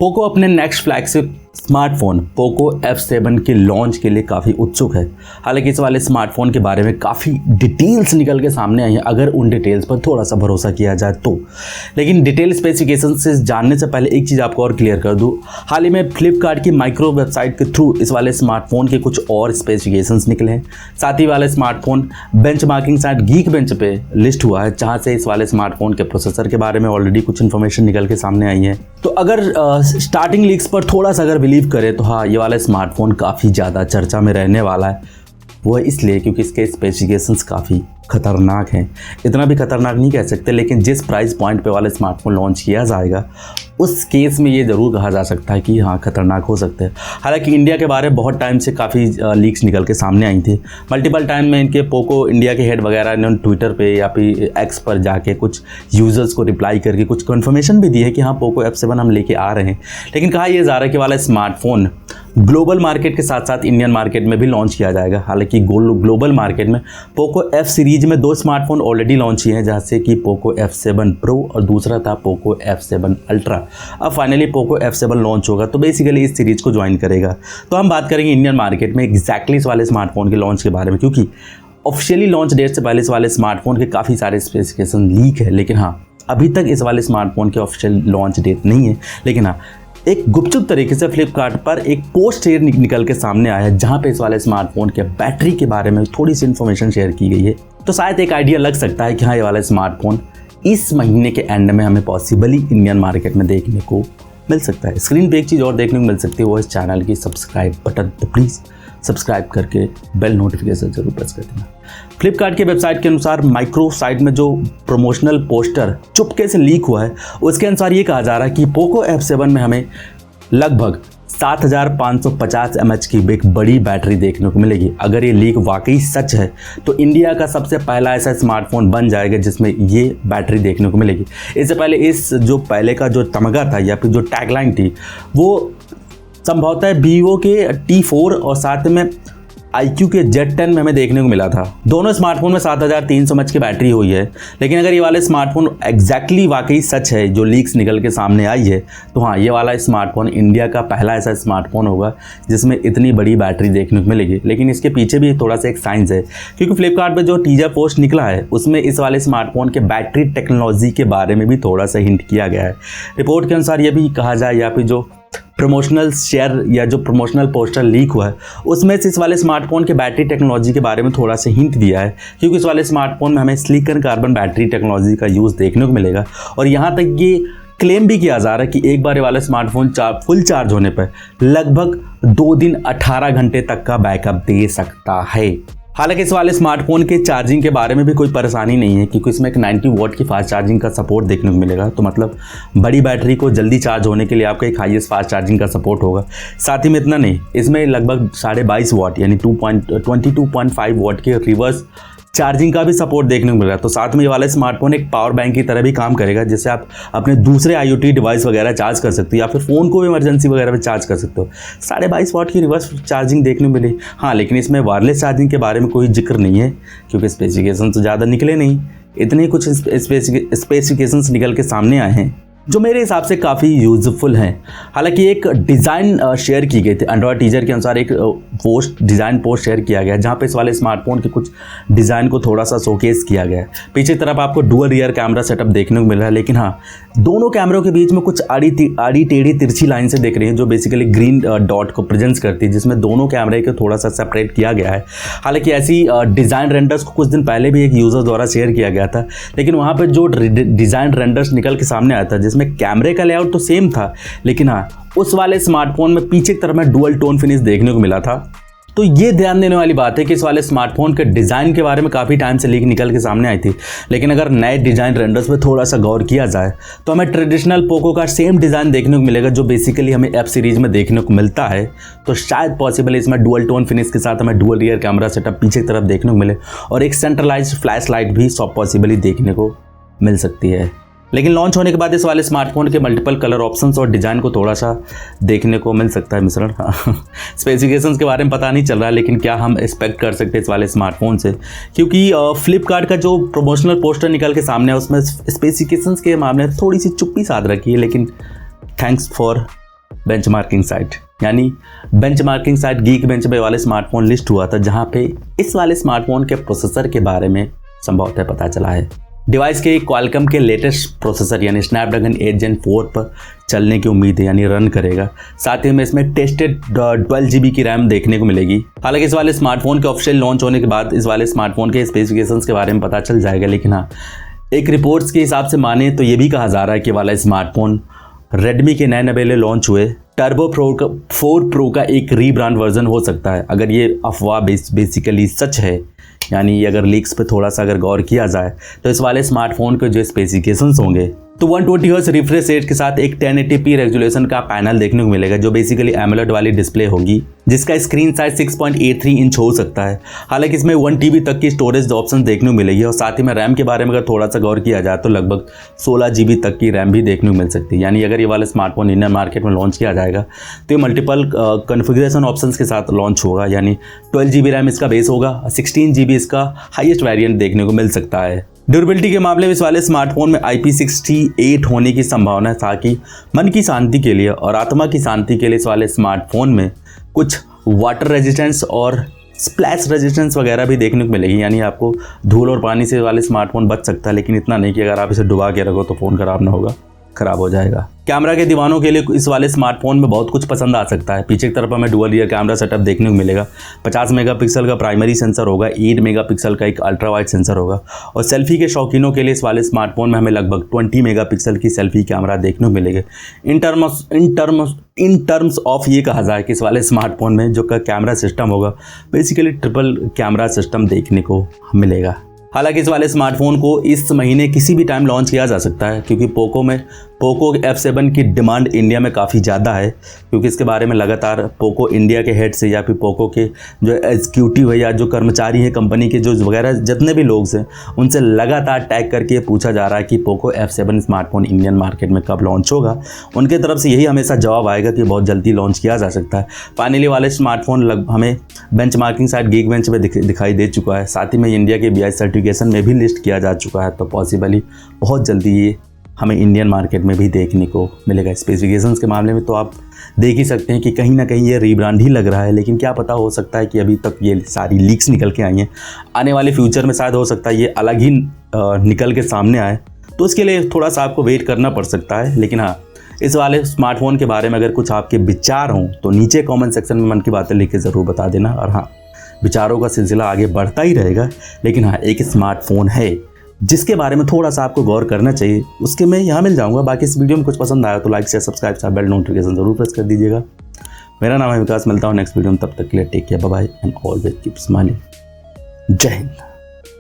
Poco अपने next flagship smartphone Poco F7 के launch के लिए काफ़ी उत्सुक है। हालांकि इस वाले स्मार्टफोन के बारे में काफ़ी डिटेल्स निकल के सामने आई हैं, अगर उन डिटेल्स पर थोड़ा सा भरोसा किया जाए तो। लेकिन डिटेल स्पेसिफिकेशन से जानने से पहले एक चीज़ आपको और क्लियर कर दूँ, हाल ही में फ्लिपकार्ट की माइक्रो वेबसाइट के थ्रू इस वाले स्मार्टफोन के कुछ और स्पेसिफिकेशंस निकले हैं। साथ ही वाले स्मार्टफोन बेंचमार्किंग साइट गीकबेंच पे लिस्ट हुआ है, जहाँ से इस वाले स्मार्टफोन के प्रोसेसर के बारे में ऑलरेडी कुछ इन्फॉर्मेशन निकल के सामने आई है। तो अगर स्टार्टिंग लीक्स पर थोड़ा सा अगर बिलीव करें तो हाँ, ये वाला स्मार्टफोन काफ़ी ज़्यादा चर्चा में रहने वाला है। वो इसलिए क्योंकि इसके स्पेसिफिकेशंस काफ़ी खतरनाक हैं। इतना भी खतरनाक नहीं कह सकते, लेकिन जिस प्राइस पॉइंट पे वाला स्मार्टफोन लॉन्च किया जाएगा उस केस में ये ज़रूर कहा जा सकता है कि हाँ, खतरनाक हो सकते हैं। हालांकि इंडिया के बारे में बहुत टाइम से काफ़ी लीक्स निकल के सामने आई थी। मल्टीपल टाइम में इनके पोको इंडिया के हेड वगैरह ने ट्विटर पे या फिर एक्स पर जाके कुछ यूज़र्स को रिप्लाई करके कुछ कन्फर्मेशन भी दी है कि हाँ, पोको F7 हम लेके आ रहे हैं। लेकिन कहा यह जा रहा है कि वाला स्मार्टफोन ग्लोबल मार्केट के साथ साथ इंडियन मार्केट में भी लॉन्च किया जाएगा। हालांकि ग्लोबल मार्केट में पोको F सीरीज में 2 स्मार्टफोन ऑलरेडी लॉन्च किए हैं, जैसे कि पोको F7 प्रो और दूसरा था पोको F7 अल्ट्रा। अब फाइनली पोको F7 लॉन्च होगा तो बेसिकली इस सीरीज को ज्वाइन करेगा। तो हम बात करेंगे इंडियन मार्केट में एग्जैक्टली इस वाले स्मार्टफोन के लॉन्च के बारे में, क्योंकि ऑफिशियली लॉन्च डेट से पहले इस वाले स्मार्टफोन के काफ़ी सारे स्पेसिफिकेशन लीक है। लेकिन हाँ, अभी तक इस वाले स्मार्टफोन के ऑफिशियल लॉन्च डेट नहीं है। लेकिन हाँ, एक गुपचुप तरीके से फ्लिपकार्ट पर एक पोस्ट शेयर निकल के सामने आया है, जहां पे इस वाले स्मार्टफोन के बैटरी के बारे में थोड़ी सी इन्फॉर्मेशन शेयर की गई है। तो शायद एक आइडिया लग सकता है कि हाँ, ये वाला स्मार्टफोन इस महीने के एंड में हमें पॉसिबली इंडियन मार्केट में देखने को मिल सकता है। स्क्रीन पे एक चीज़ और देखने को मिल सकती है, वो इस चैनल की सब्सक्राइब बटन, तो प्लीज़ सब्सक्राइब करके बेल नोटिफिकेशन जरूर प्रेस कर देना। फ्लिपकार्ट की वेबसाइट के अनुसार माइक्रो साइट में जो प्रमोशनल पोस्टर चुपके से लीक हुआ है, उसके अनुसार ये कहा जा रहा है कि पोको F7 में हमें लगभग 7550 mAh की एक बड़ी बैटरी देखने को मिलेगी। अगर ये लीक वाकई सच है तो इंडिया का सबसे पहला ऐसा स्मार्टफोन बन जाएगा जिसमें ये बैटरी देखने को मिलेगी। इससे पहले इस जो पहले का जो तमगा था या फिर जो टैगलाइन थी, वो संभवतः वीवो के T4 और साथ में iQOO के Z10 में हमें देखने को मिला था। दोनों स्मार्टफोन में 7300 mAh की बैटरी हुई है। लेकिन अगर ये वाला स्मार्टफोन एग्जैक्टली वाकई सच है, जो लीक्स निकल के सामने आई है, तो हाँ, ये वाला स्मार्टफोन इंडिया का पहला ऐसा स्मार्टफोन होगा जिसमें इतनी बड़ी बैटरी देखने को मिलेगी। लेकिन इसके पीछे भी थोड़ा सा एक साइंस है, क्योंकि फ्लिपकार्ट पर जो टीजर पोस्ट निकला है उसमें इस वाले स्मार्टफोन के बैटरी टेक्नोलॉजी के बारे में भी थोड़ा सा हिंट किया गया है। रिपोर्ट के अनुसार ये भी कहा जाए या फिर जो प्रमोशनल शेयर या जो प्रमोशनल पोस्टर लीक हुआ है उसमें से इस वाले स्मार्टफोन के बैटरी टेक्नोलॉजी के बारे में थोड़ा सा हिंट दिया है, क्योंकि इस वाले स्मार्टफोन में हमें सिलिकॉन कार्बन बैटरी टेक्नोलॉजी का यूज़ देखने को मिलेगा। और यहाँ तक ये क्लेम भी किया जा रहा है कि एक बार ये वाला स्मार्टफोन फुल चार्ज होने पर लगभग 2 दिन 18 घंटे तक का बैकअप दे सकता है। हालांकि इस वाले स्मार्टफोन के चार्जिंग के बारे में भी कोई परेशानी नहीं है, क्योंकि इसमें एक 90 वॉट की फास्ट चार्जिंग का सपोर्ट देखने को मिलेगा। तो मतलब बड़ी बैटरी को जल्दी चार्ज होने के लिए आपका एक हाईएस्ट फास्ट चार्जिंग का सपोर्ट होगा। साथ ही में इतना नहीं, इसमें लगभग 22.5 वॉट यानी 22.5 वॉट के रिवर्स चार्जिंग का भी सपोर्ट देखने को मिलेगा। तो साथ में ये वाला स्मार्टफोन एक पावर बैंक की तरह भी काम करेगा, जिससे आप अपने दूसरे IoT डिवाइस वगैरह चार्ज कर सकते हो या फिर फ़ोन को भी इमरजेंसी वगैरह में चार्ज कर सकते हो। 22.5 वॉट की रिवर्स चार्जिंग देखने को मिली। हाँ, लेकिन इसमें वायरलेस चार्जिंग के बारे में कोई जिक्र नहीं है, क्योंकि स्पेसिफिकेशन तो ज़्यादा निकले नहीं। इतने कुछ स्पेसिफिकेशंस निकल के सामने आए हैं जो मेरे हिसाब से काफ़ी यूज़फुल हैं। हालांकि एक डिज़ाइन शेयर की गई थी, एंड्रॉयड टीजर के अनुसार एक डिज़ाइन पोस्ट शेयर किया गया, जहां पे इस वाले स्मार्टफोन के कुछ डिज़ाइन को थोड़ा सा शोकेस किया गया है। पीछे तरफ आपको डुअल रियर कैमरा सेटअप देखने को मिल रहा है, लेकिन हाँ, दोनों कैमरों के बीच में कुछ आड़ी टेढ़ी तिरछी लाइन से दिख रही है, जो बेसिकली ग्रीन डॉट को प्रेजेंस करती है, जिसमें दोनों कैमरे को थोड़ा सा सेपरेट किया गया है। हालांकि ऐसी डिज़ाइन रेंडर्स को कुछ दिन पहले भी एक यूज़र द्वारा शेयर किया गया था, लेकिन वहाँ पर जो डिज़ाइन रेंडर्स निकल के सामने आया था जिसमें कैमरे का लेआउट तो सेम था, लेकिन हाँ, उस वाले स्मार्टफोन में पीछे की तरफ में डुअल टोन फिनिश देखने को मिला था। तो ये ध्यान देने वाली बात है कि इस वाले स्मार्टफोन के डिज़ाइन के बारे में काफ़ी टाइम से लीक निकल के सामने आई थी, लेकिन अगर नए डिज़ाइन रेंडर्स पे थोड़ा सा गौर किया जाए तो हमें ट्रेडिशनल पोको का सेम डिज़ाइन देखने को मिलेगा, जो बेसिकली हमें F सीरीज़ में देखने को मिलता है। तो शायद पॉसिबल इसमें डुअल टोन फिनिश के साथ हमें डुअल रियर कैमरा सेटअप पीछे की तरफ देखने को मिले और एक सेंट्रलाइज्ड फ्लैश लाइट भी पॉसिबली देखने को मिल सकती है। लेकिन लॉन्च होने के बाद इस वाले स्मार्टफोन के मल्टीपल कलर ऑप्शंस और डिज़ाइन को थोड़ा सा देखने को मिल सकता है मिश्रण। स्पेसिफिकेशंस के बारे में पता नहीं चल रहा है, लेकिन क्या हम एक्सपेक्ट कर सकते हैं इस वाले स्मार्टफोन से, क्योंकि फ्लिपकार्ट का जो प्रमोशनल पोस्टर निकल के सामने है उसमें स्पेसिफिकेशंस के मामले में थोड़ी सी चुप्पी साध रखी है। लेकिन थैंक्स फॉर बेंचमार्किंग साइट, यानी बेंचमार्किंग साइट गीक बेंच पे वाले स्मार्टफोन लिस्ट हुआ था, जहां पे इस वाले स्मार्टफोन के प्रोसेसर के बारे में संभवतः पता चला है। डिवाइस के क्वालकॉम के लेटेस्ट प्रोसेसर यानी स्नैपड्रैगन 8 Gen 4 पर चलने की उम्मीद है, यानी रन करेगा। साथ ही में इसमें टेस्टेड 12 GB की रैम देखने को मिलेगी। हालांकि इस वाले स्मार्टफोन के ऑफिशियल लॉन्च होने के बाद इस वाले स्मार्टफोन के स्पेसिफिकेशंस के बारे में पता चल जाएगा, लेकिन हाँ, एक रिपोर्ट्स के हिसाब से माने तो ये भी कहा जा रहा है कि वाला स्मार्टफोन रेडमी के नए नवेले लॉन्च हुए टर्बो 4 प्रो का एक रीब्रांड वर्जन हो सकता है। अगर ये अफवाह बेसिकली सच है, यानी अगर लीक्स पे थोड़ा सा अगर गौर किया जाए, तो इस वाले स्मार्टफोन के जो स्पेसिफिकेशंस होंगे तो 120 हर्ट्ज रिफ्रेश रेट के साथ एक 1080p रेजोल्यूशन का पैनल देखने को मिलेगा, जो बेसिकली एमोलेड वाली डिस्प्ले होगी, जिसका स्क्रीन साइज 6.83 इंच हो सकता है। हालांकि इसमें 1 TB तक की स्टोरेज ऑप्शन देखने को मिलेगी और साथ ही में रैम के बारे में अगर थोड़ा सा गौर किया जाए तो लगभग 16 GB तक की रैम भी देखने को मिल सकती है। यानी अगर ये वाला स्मार्टफोन इंडियन मार्केट में लॉन्च किया जाएगा तो ये मल्टीपल कन्फिग्रेशन ऑप्शन के साथ लॉन्च होगा, यानी 12 GB रैम इसका बेस होगा, 16 GB इसका हाईएस्ट वेरिएंट देखने को मिल सकता है। ड्यूरेबिलिटी के मामले में इस वाले स्मार्टफोन में IP68 होने की संभावना है, ताकि मन की शांति के लिए और आत्मा की शांति के लिए इस वाले स्मार्टफोन में कुछ वाटर रेजिस्टेंस और स्प्लैश रेजिस्टेंस वगैरह भी देखने को मिलेगी। यानी आपको धूल और पानी से वाले स्मार्टफोन बच सकता है, लेकिन इतना नहीं कि अगर आप इसे डुबा के रखो तो फ़ोन ख़राब हो जाएगा। कैमरा के दीवानों के लिए इस वाले स्मार्टफोन में बहुत कुछ पसंद आ सकता है। पीछे की तरफ हमें डुअल रियर कैमरा सेटअप देखने को मिलेगा। 50 मेगापिक्सल का प्राइमरी सेंसर होगा, 8 मेगापिक्सल का एक अल्ट्रा वाइड सेंसर होगा और सेल्फी के शौकीनों के लिए इस वाले स्मार्टफोन में हमें लगभग 20 मेगापिक्सल की सेल्फी कैमरा देखने को मिलेगा। इन टर्म्स ऑफ ये कहा जाए कि इस वाले स्मार्टफोन में जो कैमरा सिस्टम होगा बेसिकली ट्रिपल कैमरा सिस्टम देखने को मिलेगा। हालांकि इस वाले स्मार्टफोन को इस महीने किसी भी टाइम लॉन्च किया जा सकता है, क्योंकि पोको F7 की डिमांड इंडिया में काफ़ी ज़्यादा है, क्योंकि इसके बारे में लगातार पोको इंडिया के हेड से या फिर पोको के जो एग्जीक्यूटिव है या जो कर्मचारी हैं कंपनी के जो वगैरह जितने भी लोग हैं, उनसे लगातार टैग करके पूछा जा रहा है कि Poco F7 smartphone Indian market में कब लॉन्च होगा। उनके तरफ से यही हमेशा जवाब आएगा कि बहुत जल्दी लॉन्च किया जा सकता है। फाइनली वाले स्मार्टफोन हमें बेंचमार्किंग साइट गीक बेंच पे दिखाई दे चुका है। साथ ही में इंडिया के BIS सर्टिफिकेशन में भी लिस्ट किया जा चुका है, तो पॉसिबली बहुत जल्दी ये हमें इंडियन मार्केट में भी देखने को मिलेगा। स्पेसिफिकेशंस के मामले में तो आप देख ही सकते हैं कि कहीं ना कहीं ये रीब्रांड ही लग रहा है, लेकिन क्या पता, हो सकता है कि अभी तक ये सारी लीक्स निकल के आई हैं, आने वाले फ्यूचर में शायद हो सकता है ये अलग ही निकल के सामने आए, तो उसके लिए थोड़ा सा आपको वेट करना पड़ सकता है। लेकिन हाँ, इस वाले स्मार्टफोन के बारे में अगर कुछ आपके विचार हों तो नीचे कॉमेंट सेक्शन में मन की बातें लिख के ज़रूर बता देना। और हाँ, विचारों का सिलसिला आगे बढ़ता ही रहेगा, लेकिन हाँ, एक स्मार्टफोन है जिसके बारे में थोड़ा सा आपको गौर करना चाहिए, उसके मैं यहाँ मिल जाऊँगा। बाकी इस वीडियो में कुछ पसंद आया तो like share subscribe bell notification जरूर प्रेस कर दीजिएगा। मेरा नाम है विकास, मिलता हूँ नेक्स्ट वीडियो में, तब तक के लिए take care, bye bye and always keep smiling. जय हिंद।